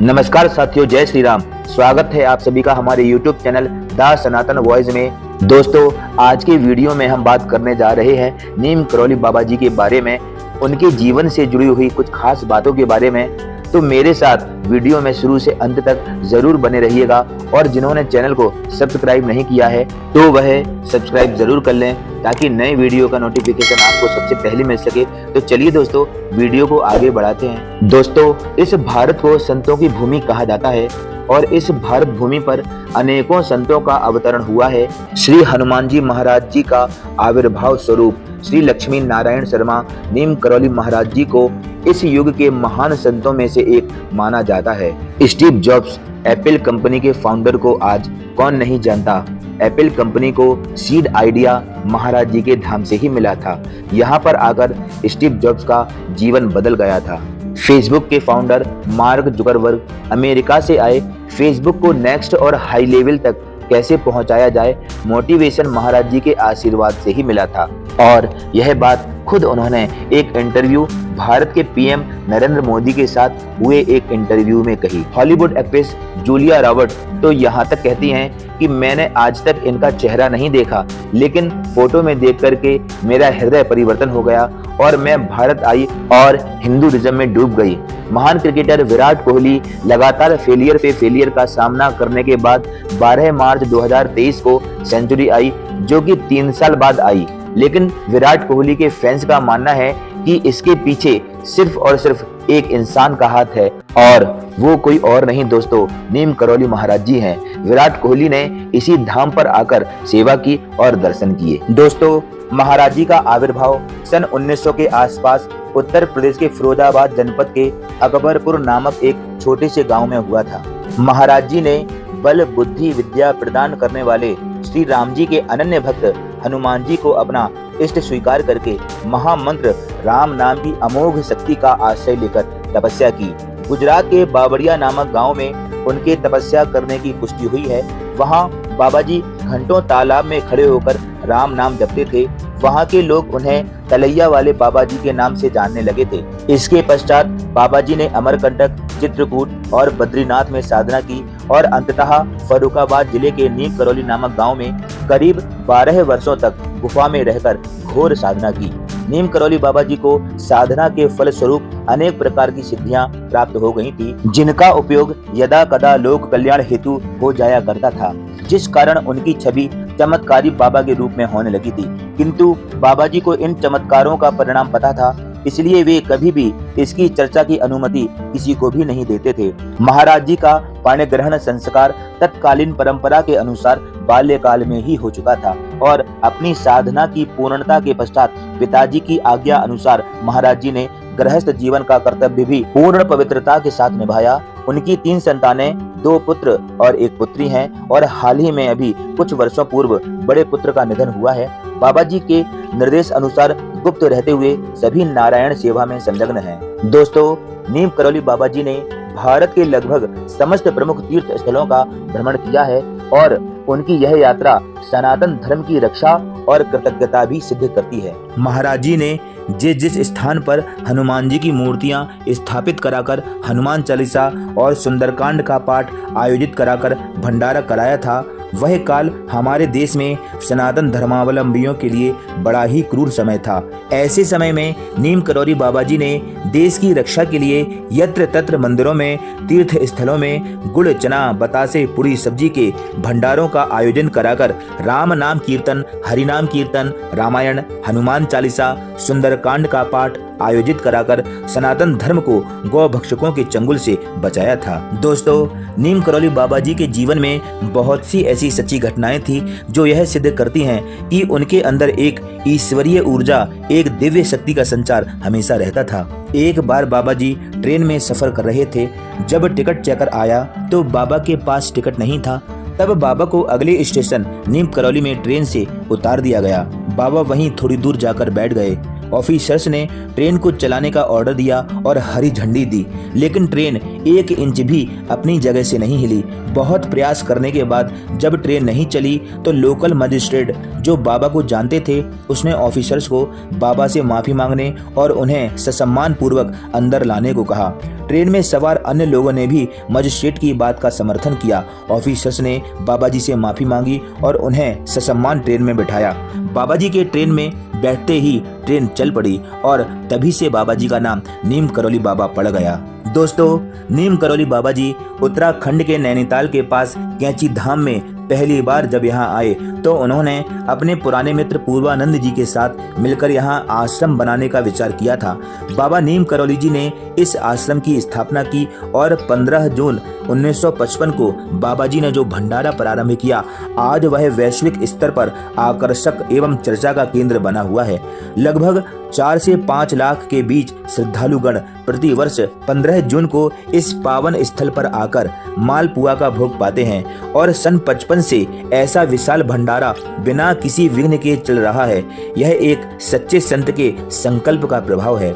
नमस्कार साथियों, जय श्री राम। स्वागत है आप सभी का हमारे YouTube channel the Sanatan voice में। दोस्तों, आज के वीडियो में हम बात करने जा रहे हैं नीम करौली बाबा जी के बारे में, उनके जीवन से जुड़ी हुई कुछ खास बातों के बारे में। तो मेरे साथ वीडियो में शुरू से अंत तक जरूर बने रहिएगा और जिन्होंने चैनल को सब्सक्राइब नहीं किया है तो वह सब्सक्राइब जरूर कर लें ताकि नए वीडियो का नोटिफिकेशन आपको सबसे पहले मिल सके। तो चलिए दोस्तों, वीडियो को आगे बढ़ाते हैं। दोस्तों, इस भारत को संतों की भूमि कहा जाता है और इस भारत भूमि पर अनेकों संतों का अवतरण हुआ है। श्री हनुमान जी महाराज जी का आविर्भाव स्वरूप श्री लक्ष्मी नारायण शर्मा नीम करौली महाराज जी को इस युग के महान संतों में से एक माना जाता है। स्टीव जॉब्स एप्पल कंपनी के फाउंडर को आज कौन नहीं जानता। एप्पल कंपनी को सीड आइडिया महाराज जी के धाम से ही मिला था। यहाँ पर आकर स्टीव जॉब्स का जीवन बदल गया था। फेसबुक के फाउंडर मार्क जुकरबर्ग अमेरिका से आए। फेसबुक को नेक्स्ट और हाई लेवल तक कैसे पहुंचाया जाए, मोटिवेशन महाराज जी के आशीर्वाद से ही मिला था। और यह बात खुद उन्होंने एक इंटरव्यू भारत के पीएम नरेंद्र मोदी के साथ हुए एक इंटरव्यू में कही। हॉलीवुड एक्ट्रेस जूलिया रॉबर्ट तो यहाँ तक कहती हैं कि मैंने आज तक इनका चेहरा नहीं देखा, लेकिन फोटो में देख करके मेरा हृदय परिवर्तन हो गया और मैं भारत आई और हिंदुइज्म में डूब गई। महान क्रिकेटर विराट कोहली लगातार फेलियर पे फेलियर का सामना करने के बाद 12 मार्च 2023 को सेंचुरी आई, जो कि 3 साल बाद आई। लेकिन विराट कोहली के फैंस का मानना है कि इसके पीछे सिर्फ और सिर्फ एक इंसान का हाथ है और वो कोई और नहीं दोस्तों, नीम करौली महाराज जी हैं। विराट कोहली ने इसी धाम पर आकर सेवा की और दर्शन किए। दोस्तों, महाराज जी का आविर्भाव सन 1900 के आसपास उत्तर प्रदेश के फिरोजाबाद जनपद के अकबरपुर नामक एक छोटे से गांव में हुआ था। महाराज जी ने बल बुद्धि विद्या प्रदान करने वाले श्री राम जी के अनन्य भक्त हनुमान जी को अपना इष्ट स्वीकार करके महामंत्र राम नाम की अमोघ शक्ति का आश्रय लेकर तपस्या की। गुजरात के बावड़िया नामक गांव में उनके तपस्या करने की पुष्टि हुई है। वहां बाबा जी घंटों तालाब में खड़े होकर राम नाम जपते थे। वहां के लोग उन्हें तलैया वाले बाबा जी के नाम से जानने लगे थे। इसके पश्चात बाबा जी ने अमरकंटक, चित्रकूट और बद्रीनाथ में साधना की और अंततः फर्रुखाबाद जिले के नीम करौली नामक गांव में करीब 12 वर्षों तक गुफा में रहकर घोर साधना की। नीम करौली बाबा जी को साधना के फल स्वरूप अनेक प्रकार की सिद्धियां प्राप्त हो गई थी, जिनका उपयोग यदा कदा लोक कल्याण हेतु हो जाया करता था, जिस कारण उनकी छवि चमत्कारी बाबा के रूप में होने लगी थी। किंतु बाबा जी को इन चमत्कारों का परिणाम पता था, इसलिए वे कभी भी इसकी चर्चा की अनुमति किसी को भी नहीं देते थे। महाराज जी का पाणी ग्रहण संस्कार तत्कालीन परंपरा के अनुसार बाल्यकाल में ही हो चुका था और अपनी साधना की पूर्णता के पश्चात पिताजी की आज्ञा अनुसार महाराज जी ने गृहस्थ जीवन का कर्तव्य भी पूर्ण पवित्रता के साथ निभाया। उनकी 3 संतानें, 2 पुत्र और 1 पुत्री हैं और हाल ही में अभी कुछ वर्षों पूर्व बड़े पुत्र का निधन हुआ है। बाबा जी के निर्देश अनुसार गुप्त रहते हुए सभी नारायण सेवा में संलग्न हैं। दोस्तों, नीम करौली बाबा जी ने भारत के लगभग समस्त प्रमुख तीर्थ स्थलों का भ्रमण किया है और उनकी यह यात्रा सनातन धर्म की रक्षा और कृतज्ञता भी सिद्ध करती है। महाराज जी ने जिस स्थान पर हनुमान जी की मूर्तियां स्थापित कराकर हनुमान चालीसा और सुंदरकांड का पाठ आयोजित कराकर भंडारा कराया था, वह काल हमारे देश में सनातन धर्मावलंबियों के लिए बड़ा ही क्रूर समय था। ऐसे समय में नीम करौली बाबा जी ने देश की रक्षा के लिए यत्र तत्र मंदिरों में, तीर्थ स्थलों में गुड़, चना, बतासे, पूरी सब्जी के भंडारों का आयोजन कराकर राम नाम कीर्तन, हरि नाम कीर्तन, रामायण, हनुमान चालीसा, सुंदरकांड का पाठ आयोजित कराकर सनातन धर्म को गौ भक्षकों के चंगुल से बचाया था। दोस्तों, नीम करौली बाबा जी के जीवन में बहुत सी ऐसी सच्ची घटनाएं थी जो यह सिद्ध करती हैं कि उनके अंदर एक ईश्वरीय ऊर्जा, एक दिव्य शक्ति का संचार हमेशा रहता था। एक बार बाबा जी ट्रेन में सफर कर रहे थे। जब टिकट चेकर आया तो बाबा के पास टिकट नहीं था। तब बाबा को अगले स्टेशन नीम करौली में ट्रेन से उतार दिया गया। बाबा वहीं थोड़ी दूर जाकर बैठ गए। ऑफिसर्स ने ट्रेन को चलाने का ऑर्डर दिया और हरी झंडी दी, लेकिन ट्रेन 1 इंच भी अपनी जगह से नहीं हिली। बहुत प्रयास करने के बाद जब ट्रेन नहीं चली तो लोकल मजिस्ट्रेट जो बाबा को जानते थे, उसने ऑफिसर्स को बाबा से माफी मांगने और उन्हें ससम्मान पूर्वक अंदर लाने को कहा। ट्रेन में सवार अन्य लोगों ने भी मजिस्ट्रेट की बात का समर्थन किया। ऑफिसर्स ने बाबा जी से माफी मांगी और उन्हें ससम्मान ट्रेन में बिठाया। बाबा जी के ट्रेन में बैठते ही ट्रेन चल पड़ी और तभी से बाबा जी का नाम नीम करौली बाबा पड़ गया। दोस्तों, नीम करौली बाबा जी उत्तराखंड के नैनीताल के पास कैंची धाम में पहली बार जब यहाँ आए तो उन्होंने अपने पुराने मित्र पूर्वानंद जी के साथ मिलकर यहाँ आश्रम बनाने का विचार किया था। बाबा नीम करौली जी ने इस आश्रम की स्थापना की और 15 जून 1955 को बाबा जी ने जो भंडारा प्रारंभ किया, आज वह वैश्विक स्तर पर आकर्षक एवं चर्चा का केंद्र बना हुआ है। लगभग 4 से 5 लाख के बीच श्रद्धालुगण प्रति वर्ष 15 जून को इस पावन स्थल पर आकर मालपुआ का भोग पाते हैं और सन 55 से ऐसा विशाल भंडारा बिना किसी विघ्न के चल रहा है। यह एक सच्चे संत के संकल्प का प्रभाव है।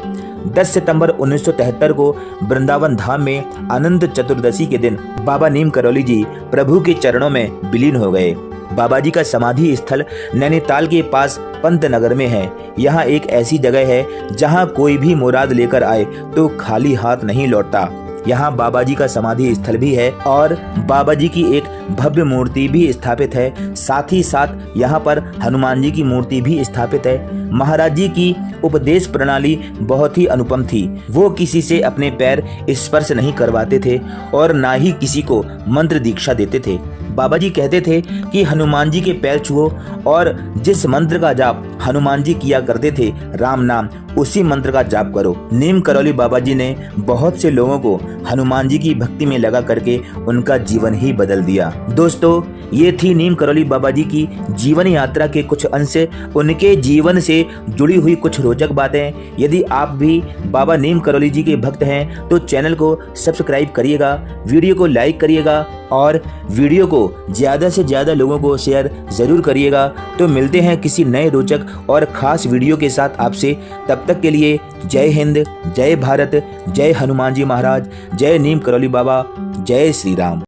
10 सितंबर 1973 को वृंदावन धाम में अनंत चतुर्दशी के दिन बाबा नीम करौली जी प्रभु के चरणों में विलीन हो गए। बाबा जी का समाधि स्थल नैनीताल के पास पंतनगर में है। यहाँ एक ऐसी जगह है जहाँ कोई भी मुराद लेकर आए तो खाली हाथ नहीं लौटता। यहाँ बाबा जी का समाधि स्थल भी है और बाबा जी की एक भव्य मूर्ति भी स्थापित है। साथ ही साथ यहाँ पर हनुमान जी की मूर्ति भी स्थापित है। महाराज जी की उपदेश प्रणाली बहुत ही अनुपम थी। वो किसी से अपने पैर स्पर्श नहीं करवाते थे और ना ही किसी को मंत्र दीक्षा देते थे। बाबा जी कहते थे कि हनुमान जी के पैर छुओ और जिस मंत्र का जाप हनुमान जी किया करते थे, राम नाम, उसी मंत्र का जाप करो। नीम करौली बाबा जी ने बहुत से लोगों को हनुमान जी की भक्ति में लगा करके उनका जीवन ही बदल दिया। दोस्तों, ये थी नीम करौली बाबा जी की जीवन यात्रा के कुछ अंश, उनके जीवन से जुड़ी हुई कुछ रोचक बातें। यदि आप भी बाबा नीम करौली जी के भक्त हैं तो चैनल को सब्सक्राइब करिएगा, वीडियो को लाइक करिएगा और वीडियो को ज़्यादा से ज़्यादा लोगों को शेयर ज़रूर करिएगा। तो मिलते हैं किसी नए रोचक और ख़ास वीडियो के साथ आपसे। तब तक के लिए जय हिंद, जय भारत, जय हनुमान जी महाराज, जय नीम करौली बाबा, जय श्री राम।